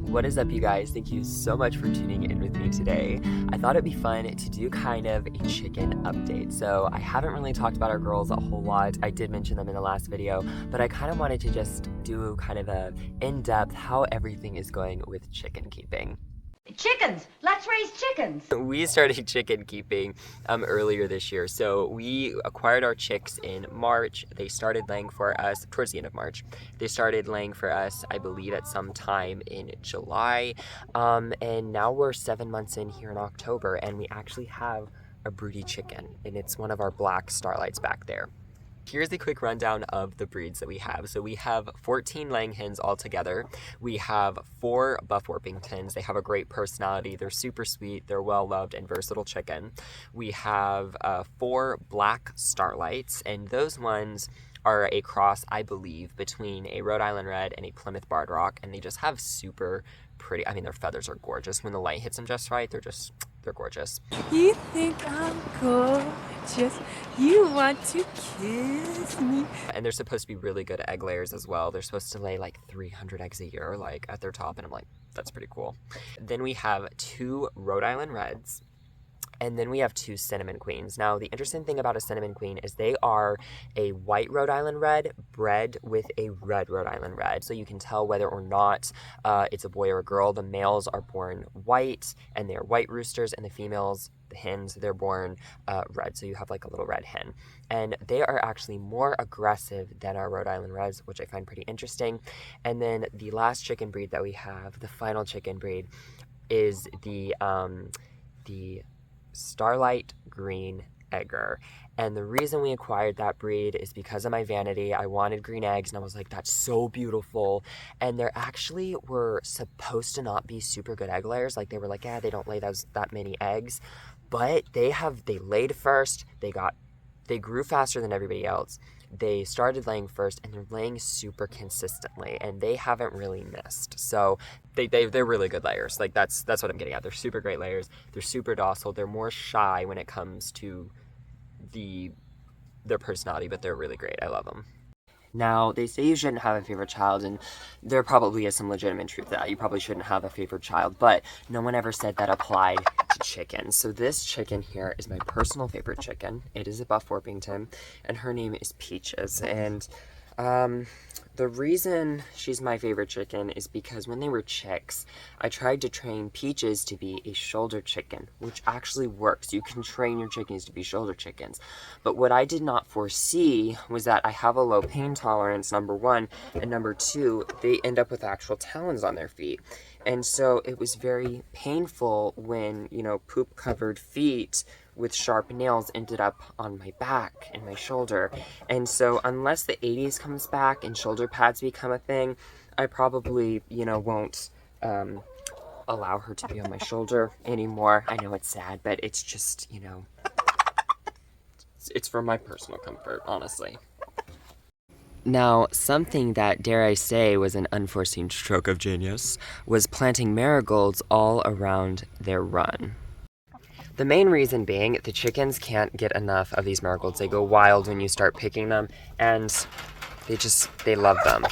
What is up, you guys? Thank you so much for tuning in with me today. I thought it'd be fun to do kind of a chicken update. So I haven't really talked about our girls a whole lot. I did mention them in the last video, but I kind of wanted to just do kind of a in-depth how everything is going with chicken keeping. Chickens! Let's raise chickens! We started chicken keeping earlier this year. So we acquired our chicks in March. They started laying for us towards the end of March. They started laying for us, I believe, at some time in July. And now we're 7 months in here in October, and we actually have a broody chicken, and it's one of our black starlights back there. Here's a quick rundown of the breeds that we have. So we have 14 laying hens altogether. We have 4 Buff Orpingtons. They have a great personality. They're super sweet. They're well-loved and versatile chicken. We have 4 Black Starlights, and those ones are a cross, I believe, between a Rhode Island Red and a Plymouth Barred Rock, and they just have super pretty, I mean, their feathers are gorgeous. When the light hits them just right, they're gorgeous. You think I'm gorgeous? You want to kiss me? And they're supposed to be really good egg layers as well. They're supposed to lay like 300 eggs a year, like at their top, and I'm like, that's pretty cool. Then we have 2 Rhode Island Reds. And then we have 2 Cinnamon Queens. Now, the interesting thing about a Cinnamon Queen is they are a white Rhode Island Red bred with a red Rhode Island Red. So you can tell whether or not it's a boy or a girl. The males are born white, and they're white roosters, and the females, the hens, they're born red. So you have like a little red hen. And they are actually more aggressive than our Rhode Island Reds, which I find pretty interesting. And then the last chicken breed that we have, the final chicken breed, is the Starlight Green Egger. And the reason we acquired that breed is because of my vanity. I wanted green eggs, and I was like, that's so beautiful. And there actually were supposed to not be super good egg layers. Like, they were like, yeah, they don't lay that many eggs. But they laid first. They grew faster than everybody else. They started laying first, and they're laying super consistently, and they haven't really missed. So they're really good layers. Like, that's what I'm getting at. They're super great layers. They're super docile. They're more shy when it comes to their personality, but they're really great. I love them. Now, they say you shouldn't have a favorite child, and there probably is some legitimate truth to that. You probably shouldn't have a favorite child, but no one ever said that applied to chickens. So this chicken here is my personal favorite chicken. It is a Buff Orpington, and her name is Peaches. And the reason she's my favorite chicken is because when they were chicks, I tried to train Peaches to be a shoulder chicken, which actually works. You can train your chickens to be shoulder chickens. But what I did not foresee was that I have a low pain tolerance, number 1, and number 2, they end up with actual talons on their feet. And so it was very painful when, poop-covered feet with sharp nails ended up on my back and my shoulder. And so unless the 80s comes back and shoulder pads become a thing, I probably, won't allow her to be on my shoulder anymore. I know it's sad, but it's just, it's for my personal comfort, honestly. Now, something that, dare I say, was an unforeseen stroke of genius was planting marigolds all around their run. The main reason being, the chickens can't get enough of these marigolds. They go wild when you start picking them, and they love them.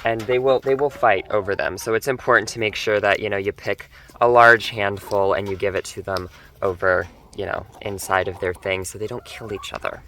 And they will fight over them. So it's important to make sure that, you pick a large handful and you give it to them over, inside of their thing so they don't kill each other.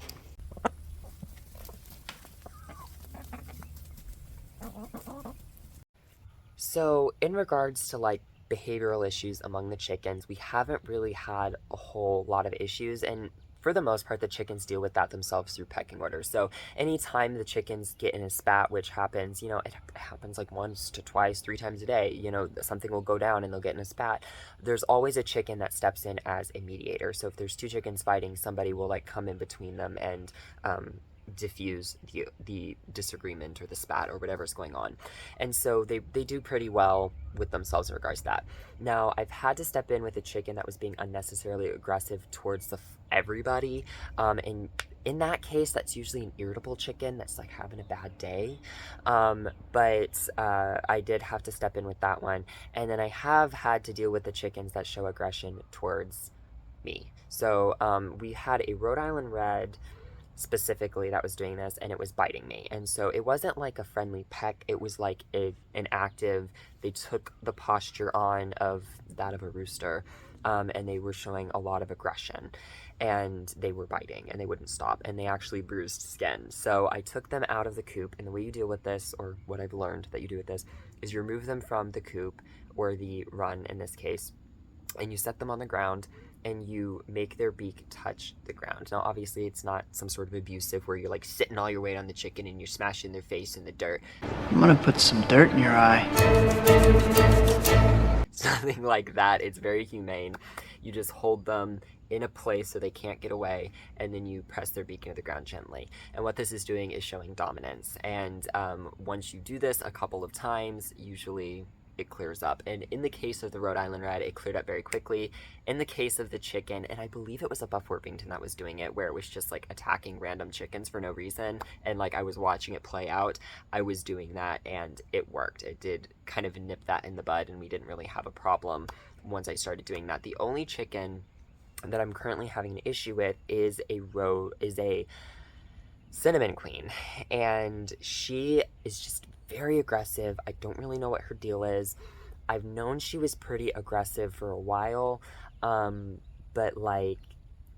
So in regards to behavioral issues among the chickens, we haven't really had a whole lot of issues, and for the most part the chickens deal with that themselves through pecking orders. So anytime the chickens get in a spat, which happens, it happens like once to twice, 3 times a day, something will go down and they'll get in a spat, there's always a chicken that steps in as a mediator. So if there's 2 chickens fighting, somebody will come in between them and diffuse the disagreement or the spat or whatever's going on. And so they do pretty well with themselves in regards to that. Now, I've had to step in with a chicken that was being unnecessarily aggressive towards everybody, and in that case, that's usually an irritable chicken that's having a bad day. But I did have to step in with that one. And then I have had to deal with the chickens that show aggression towards me. So we had a Rhode Island Red specifically that was doing this, and it was biting me. And so it wasn't like a friendly peck, it was like an active, they took the posture on of that of a rooster, and they were showing a lot of aggression, and they were biting and they wouldn't stop, and they actually bruised skin. So I took them out of the coop, and the way you deal with this, or what I've learned that you do with this, is you remove them from the coop, or the run in this case, and you set them on the ground, and you make their beak touch the ground. Now, obviously, it's not some sort of abusive where you're like sitting all your weight on the chicken and you're smashing their face in the dirt. I'm gonna put some dirt in your eye. Something like that. It's very humane. You just hold them in a place so they can't get away, and then you press their beak into the ground gently. And what this is doing is showing dominance. And once you do this a couple of times, usually it clears up. And in the case of the Rhode Island Red, it cleared up very quickly. In the case of the chicken, and I believe it was a Buff Orpington that was doing it, where it was just like attacking random chickens for no reason, and like I was watching it play out, I was doing that, and it worked. It did kind of nip that in the bud, and we didn't really have a problem once I started doing that. The only chicken that I'm currently having an issue with is a Cinnamon Queen, and she is just very aggressive. I don't really know what her deal is. I've known she was pretty aggressive for a while, but like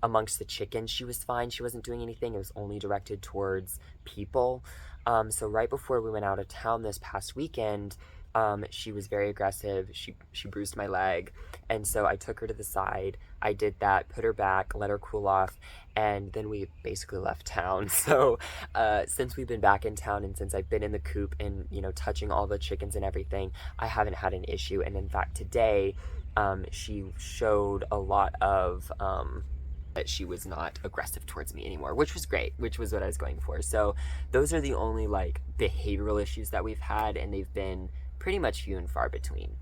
amongst the chickens she was fine. She wasn't doing anything. It was only directed towards people. So right before we went out of town this past weekend, she was very aggressive. She bruised my leg, and so I took her to the side. I did that, put her back, let her cool off, and then we basically left town. So since we've been back in town, and since I've been in the coop and, you know, touching all the chickens and everything, I haven't had an issue. And in fact, today she showed a lot of that she was not aggressive towards me anymore, which was great, which was what I was going for. So those are the only like behavioral issues that we've had, and they've been pretty much few and far between.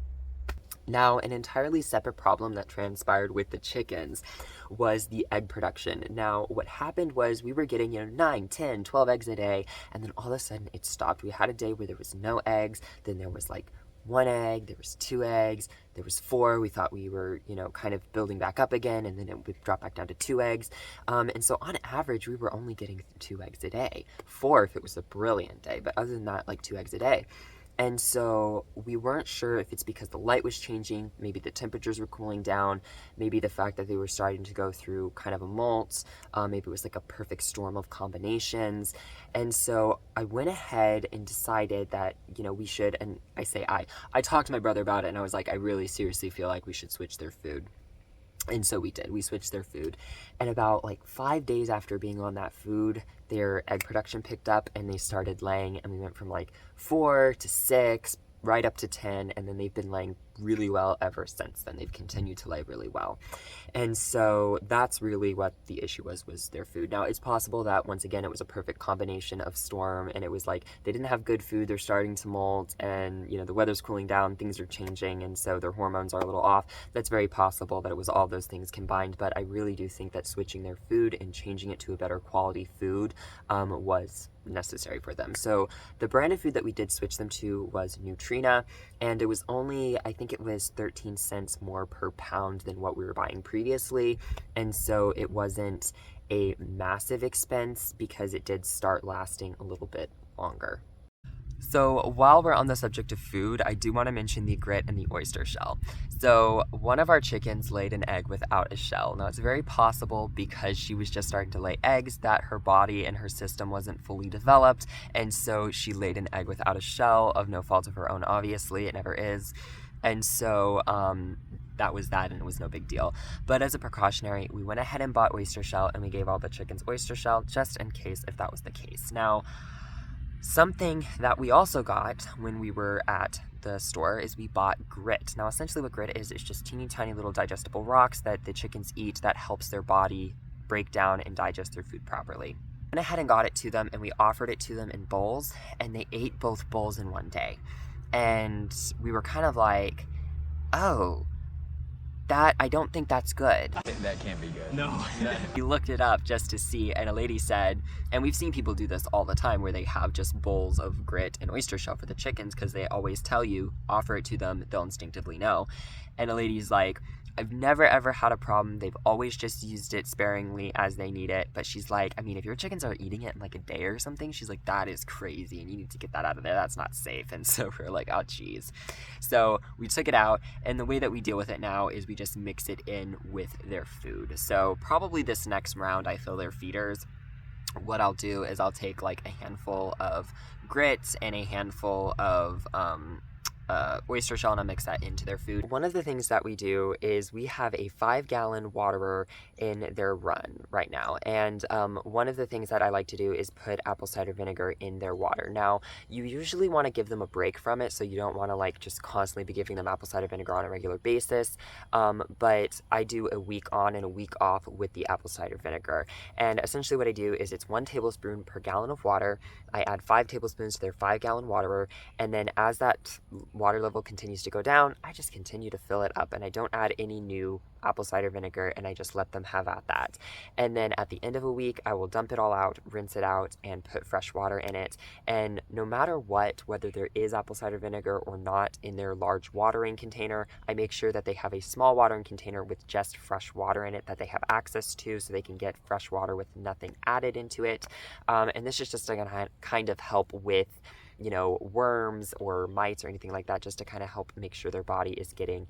Now, an entirely separate problem that transpired with the chickens was the egg production. Now, what happened was we were getting, 9, 10, 12 eggs a day, and then all of a sudden it stopped. We had a day where there was no eggs, then there was like 1 egg, there was 2 eggs, there was 4. We thought we were, kind of building back up again, and then it would drop back down to 2 eggs. And so on average, we were only getting 2 eggs a day. 4 if it was a brilliant day, but other than that, like 2 eggs a day. And so we weren't sure if it's because the light was changing, maybe the temperatures were cooling down, maybe the fact that they were starting to go through kind of a molt, maybe it was like a perfect storm of combinations. And so I went ahead and decided that, we should, and I talked to my brother about it, and I was like, I really seriously feel like we should switch their food. And so we did. We switched their food. And about 5 days after being on that food, their egg production picked up and they started laying. And we went from 4 to 6, right up to 10. And then they've been laying really well ever since then. They've continued to lay really well. And so that's really what the issue was their food. Now, it's possible that, once again, it was a perfect combination of storm, and it was they didn't have good food, they're starting to molt, and, the weather's cooling down, things are changing, and so their hormones are a little off. That's very possible that it was all those things combined, but I really do think that switching their food and changing it to a better quality food was necessary for them. So the brand of food that we did switch them to was Nutrina, and it was only, I think it was 13 cents more per pound than what we were buying previously, and so it wasn't a massive expense because it did start lasting a little bit longer. So while we're on the subject of food, I do want to mention the grit and the oyster shell. So one of our chickens laid an egg without a shell. Now, it's very possible, because she was just starting to lay eggs, that her body and her system wasn't fully developed, and so she laid an egg without a shell, of no fault of her own, obviously. It never is. And so that was that, and it was no big deal. But as a precautionary, we went ahead and bought oyster shell, and we gave all the chickens oyster shell, just in case if that was the case. Now, something that we also got when we were at the store is we bought grit. Now, essentially what grit is just teeny tiny little digestible rocks that the chickens eat that helps their body break down and digest their food properly. Went ahead and got it to them, and we offered it to them in bowls, and they ate both bowls in one day. And we were kind of like, oh, I don't think that's good. That can't be good. No. We looked it up just to see, and a lady said, and we've seen people do this all the time, where they have just bowls of grit and oyster shell for the chickens, because they always tell you, offer it to them, they'll instinctively know. And a lady's like, I've never ever had a problem. They've always just used it sparingly as they need it. But she's like, I mean, if your chickens are eating it in like a day or something, she's like, that is crazy and you need to get that out of there. That's not safe. And so we're like, oh geez. So we took it out, and the way that we deal with it now is we just mix it in with their food. So probably this next round I fill their feeders. What I'll do is I'll take like a handful of grits and a handful of oyster shell, and I'll mix that into their food. One of the things that we do is we have a 5-gallon waterer in their run right now, and one of the things that I like to do is put apple cider vinegar in their water. Now, you usually want to give them a break from it, so you don't want to like just constantly be giving them apple cider vinegar on a regular basis, but I do a week on and a week off with the apple cider vinegar. And essentially what I do is it's 1 tablespoon per gallon of water. I add 5 tablespoons to their 5-gallon waterer, and then as that water level continues to go down, I just continue to fill it up, and I don't add any new apple cider vinegar, and I just let them have at that. And then at the end of a week, I will dump it all out, rinse it out, and put fresh water in it. And no matter what, whether there is apple cider vinegar or not in their large watering container, I make sure that they have a small watering container with just fresh water in it that they have access to, so they can get fresh water with nothing added into it. And this is just going to kind of help with worms or mites or anything like that, just to kind of help make sure their body is getting,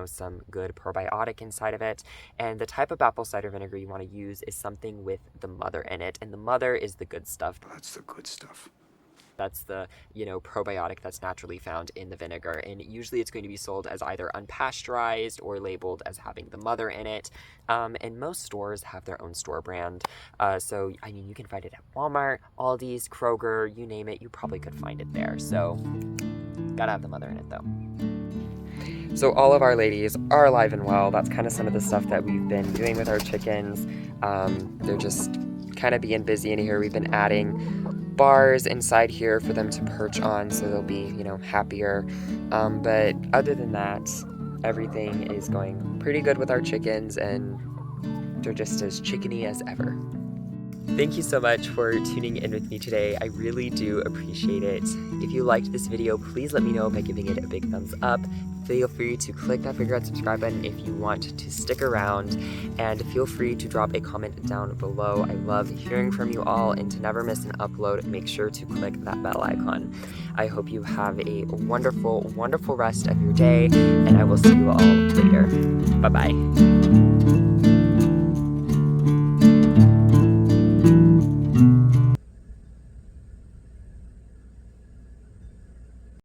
some good probiotic inside of it. And the type of apple cider vinegar you want to use is something with the mother in it. And the mother is the good stuff. That's the good stuff. That's the, probiotic that's naturally found in the vinegar. And usually it's going to be sold as either unpasteurized or labeled as having the mother in it. And most stores have their own store brand. So, you can find it at Walmart, Aldi's, Kroger, you name it, you probably could find it there. So, gotta have the mother in it though. So all of our ladies are alive and well. That's kind of some of the stuff that we've been doing with our chickens. They're just kind of being busy in here. We've been adding bars inside here for them to perch on, so they'll be, happier. But other than that, everything is going pretty good with our chickens, and they're just as chickeny as ever. Thank you so much for tuning in with me today. I really do appreciate it. If you liked this video, please let me know by giving it a big thumbs up. Feel free to click that figure out subscribe button if you want to stick around, and feel free to drop a comment down below. I love hearing from you all, and to never miss an upload, make sure to click that bell icon. I hope you have a wonderful, wonderful rest of your day, and I will see you all later. Bye-bye.